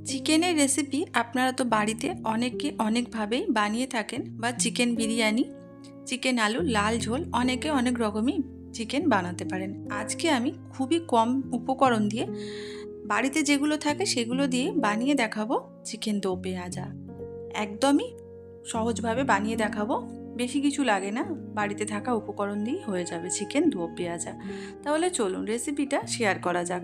চিকেনের রেসিপি আপনারা তো বাড়িতে অনেকে অনেকভাবেই বানিয়ে থাকেন, বা চিকেন বিরিয়ানি, চিকেন আলু লাল ঝোল, অনেকে অনেক রকমই চিকেন বানাতে পারেন। আজকে আমি খুবই কম উপকরণ দিয়ে, বাড়িতে যেগুলো থাকে সেগুলো দিয়ে বানিয়ে দেখাবো চিকেন দো পেঁয়াজা। একদমই সহজভাবে বানিয়ে দেখাবো, বেশি কিছু লাগে না, বাড়িতে থাকা উপকরণ দিয়েই হয়ে যাবে চিকেন দো পেঁয়াজা। তাহলে চলুন রেসিপিটা শেয়ার করা যাক।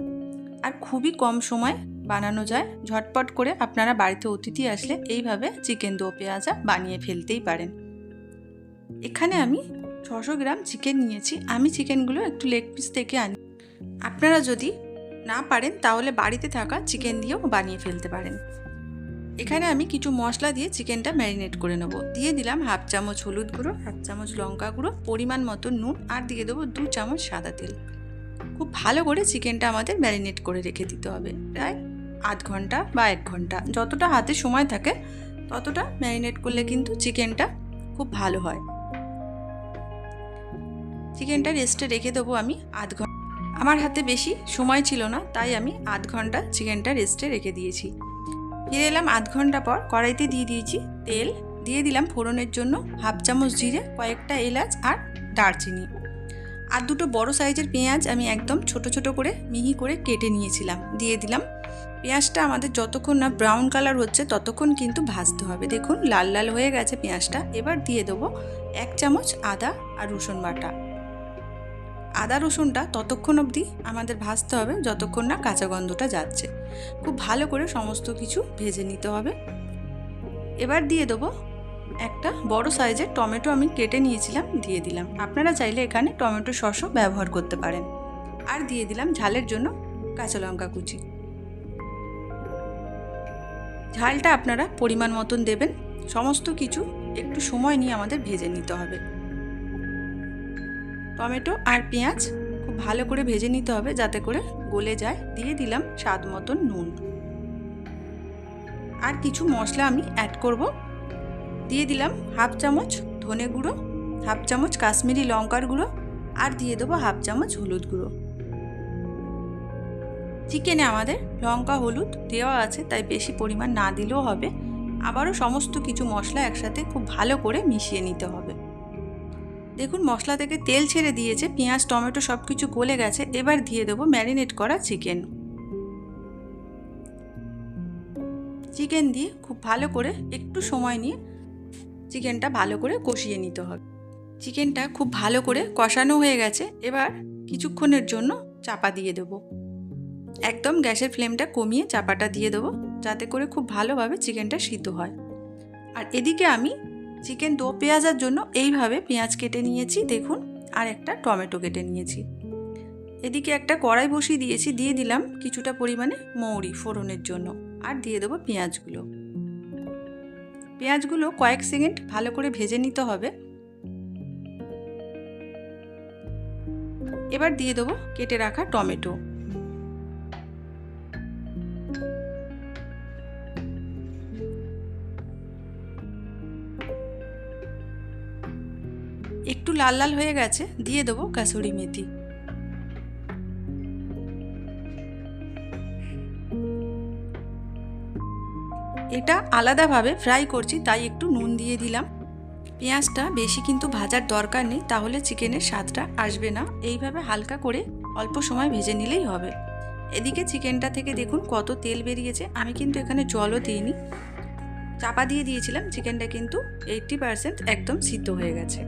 আর খুবই কম সময় বানানো যায়, ঝটপট করে আপনারা বাড়িতে অতিথি আসলে এইভাবে চিকেন দো পেঁয়াজা বানিয়ে ফেলতেই পারেন। এখানে আমি 600 গ্রাম চিকেন নিয়েছি। আমি চিকেনগুলো একটু লেগ পিস থেকে আনি। আপনারা যদি না পারেন তাহলে বাড়িতে থাকা চিকেন দিয়েও বানিয়ে ফেলতে পারেন। এখানে আমি কিছু মশলা দিয়ে চিকেনটা ম্যারিনেট করে নেব। দিয়ে দিলাম হাফ চামচ হলুদ গুঁড়ো, হাফ চামচ লঙ্কা গুঁড়ো, পরিমাণ মতো নুন, আর দিয়ে দেবো 2 চামচ সাদা তেল। খুব ভালো করে চিকেনটা আমাদের ম্যারিনেট করে রেখে দিতে হবে, প্রায় আধ ঘন্টা বা 1 ঘন্টা, যতটা হাতে সময় থাকে ততটা ম্যারিনেট করলে কিন্তু চিকেনটা খুব ভালো হয়। চিকেনটা রেস্টে রেখে দেবো আমি আধ ঘন্টা। আমার হাতে বেশি সময় ছিল না, তাই আমি আধ ঘন্টা চিকেনটা রেস্টে রেখে দিয়েছি। ফিরে এলাম আধ ঘন্টা পর। কড়াইতে দিয়ে দিয়েছি তেল, দিয়ে দিলাম ফোড়নের জন্য হাফ চামচ জিরে, কয়েকটা এলাচ আর দারচিনি, আর দুটো বড় সাইজের পেঁয়াজ আমি একদম ছোট ছোট করে মিহি করে কেটে নিয়েছিলাম, দিয়ে দিলাম। পেঁয়াজটা আমাদের যতক্ষণ না ব্রাউন কালার হচ্ছে ততক্ষণ কিন্তু ভাজতে হবে। দেখুন লাল লাল হয়ে গেছে পেঁয়াজটা। এবার দিয়ে দেবো 1 চামচ আদা আর রসুন বাটা। আদা রসুনটা ততক্ষণ অবধি আমাদের ভাজতে হবে যতক্ষণ না কাঁচা গন্ধটা যাচ্ছে। খুব ভালো করে সমস্ত কিছু ভেজে নিতে হবে। এবার দিয়ে দেবো একটা বড় সাইজের টমেটো আমি কেটে নিয়েছিলাম, দিয়ে দিলাম। আপনারা চাইলে এখানে টমেটো সসও ব্যবহার করতে পারেন। আর দিয়ে দিলাম ঝালের জন্য কাঁচা লঙ্কা কুচি। ঝালটা আপনারা পরিমাণ মতন দেবেন। সমস্ত কিছু একটু সময় নিয়ে আমাদের ভেজে নিতে হবে। টমেটো আর পেঁয়াজ খুব ভালো করে ভেজে নিতে হবে যাতে করে গলে যায়। দিয়ে দিলাম স্বাদ মতন নুন। আর কিছু মশলা আমি অ্যাড করব। দিয়ে দিলাম হাফ চামচ ধনে গুঁড়ো, হাফ চামচ কাশ্মীরি লঙ্কার গুঁড়ো, আর দিয়ে দেবো হাফ চামচ হলুদ গুঁড়ো। চিকেনে আমাদের লঙ্কা হলুদ দেওয়া আছে, তাই বেশি পরিমাণ না দিলেও হবে। আবারও সমস্ত কিছু মশলা একসাথে খুব ভালো করে মিশিয়ে নিতে হবে। দেখুন মশলা থেকে তেল ছেড়ে দিয়েছে, পেঁয়াজ টমেটো সব কিছু গলে গেছে। এবার দিয়ে দেবো ম্যারিনেট করা চিকেন। চিকেন দিয়ে খুব ভালো করে একটু সময় নিয়ে চিকেনটা ভালো করে কষিয়ে নিতে হবে। চিকেনটা খুব ভালো করে কষানো হয়ে গেছে। এবার কিছুক্ষণের জন্য চাপা দিয়ে দেবো। একদম গ্যাসের ফ্লেমটা কমিয়ে চাপাটা দিয়ে দেবো, যাতে করে খুব ভালোভাবে চিকেনটা সিদ্ধ হয়। আর এদিকে আমি চিকেন দো পেঁয়াজার জন্য এইভাবে পেঁয়াজ কেটে নিয়েছি দেখুন, আর একটা টমেটো কেটে নিয়েছি। এদিকে একটা কড়াই বসিয়ে দিয়েছি, দিয়ে দিলাম কিছুটা পরিমাণে মৌরি ফোড়নের জন্য, আর দিয়ে দেবো পেঁয়াজগুলো। পেঁয়াজগুলো কয়েক সেকেন্ড ভালো করে ভেজে নিতে হবে। এবার দিয়ে দেবো কেটে রাখা টমেটো। একটু লাল লাল হয়ে গেছে, দিয়ে দেবো কাসুরি মেথি। এটা আলাদাভাবে ফ্রাই করছি, তাই একটু নুন দিয়ে দিলাম। পেঁয়াজটা বেশি কিন্তু ভাজার দরকার নেই, তাহলে চিকেনের স্বাদটা আসবে না। এইভাবে হালকা করে অল্প সময় ভেজে নিলেই হবে। এদিকে চিকেনটা থেকে দেখুন কত তেল বেরিয়েছে। আমি কিন্তু এখানে জলও দিইনি, চাপা দিয়ে দিয়েছিলাম। চিকেনটা কিন্তু 80% একদম সিদ্ধ হয়ে গেছে।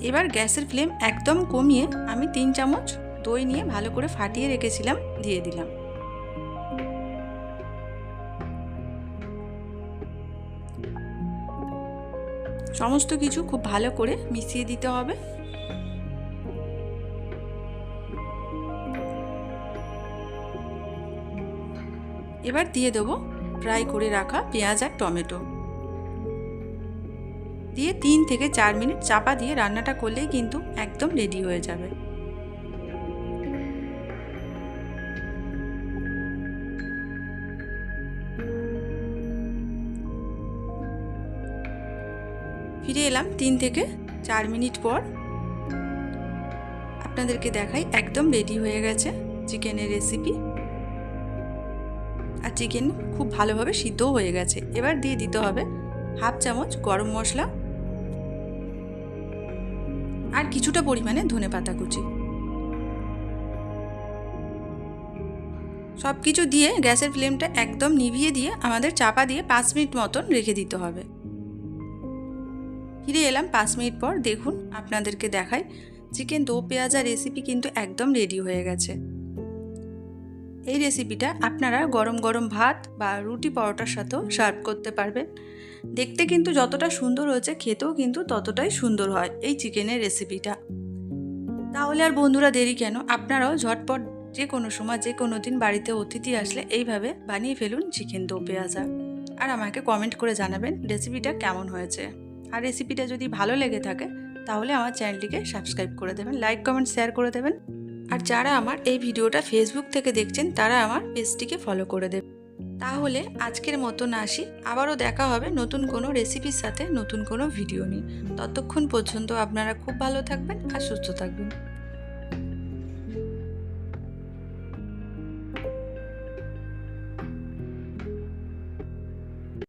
এবার গ্যাসের ফ্লেম একদম কমিয়ে আমি 3 চামচ দই নিয়ে ভালো করে ফাটিয়ে রেখেছিলাম, দিয়ে দিলাম। সমস্ত কিছু খুব ভালো করে মিশিয়ে দিতে হবে। এবার দিয়ে দেবো ফ্রাই করে রাখা পেঁয়াজ আর টমেটো। দিয়ে 3 থেকে 4 মিনিট চাপা দিয়ে রান্নাটা করলেই কিন্তু একদম রেডি হয়ে যাবে। ফিরে এলাম 3 থেকে 4 মিনিট পর। আপনাদেরকে দেখাই, একদম রেডি হয়ে গেছে চিকেনের রেসিপি। আর চিকেন খুব ভালোভাবে সিদ্ধও হয়ে গেছে। এবার দিয়ে দিতে হবে হাফ চামচ গরম মশলা আর কিছুটা পরিমাণে ধনেপাতা কুচি। সব কিছু দিয়ে গ্যাসের ফ্লেমটা একদম নিভিয়ে দিয়ে আমাদের চাপা দিয়ে 5 মিনিট মতন রেখে দিতে হবে। ফিরে এলাম 5 মিনিট পর। দেখুন আপনাদেরকে দেখাই, চিকেন দো পেঁয়াজা রেসিপি কিন্তু একদম রেডি হয়ে গেছে। এই রেসিপিটা আপনারা গরম গরম ভাত বা রুটি পরোটার সাথেও সার্ভ করতে পারবেন। দেখতে কিন্তু যতটা সুন্দর হয়েছে, খেতেও কিন্তু ততটাই সুন্দর হয় এই চিকেনের রেসিপিটা। তাহলে আর বন্ধুরা দেরি কেন, আপনারাও ঝটপট যে কোনো সময় যে কোনো দিন বাড়িতে অতিথি আসলে এইভাবে বানিয়ে ফেলুন চিকেন দো পেঁয়াজা। আর আমাকে কমেন্ট করে জানাবেন রেসিপিটা কেমন হয়েছে। আর রেসিপিটা যদি ভালো লেগে থাকে তাহলে আমার চ্যানেলটিকে সাবস্ক্রাইব করে দেবেন, লাইক কমেন্ট শেয়ার করে দেবেন। আর যারা আমার এই ভিডিওটা ফেসবুক থেকে দেখছেন তারা আমার পেজটিকে ফলো করে দেবেন। তাহলে আজকের মতন আসি, আবারও দেখা হবে নতুন কোনো রেসিপির সাথে, নতুন কোনো ভিডিও নিয়ে। ততক্ষণ পর্যন্ত আপনারা খুব ভালো থাকবেন আর সুস্থ থাকবেন।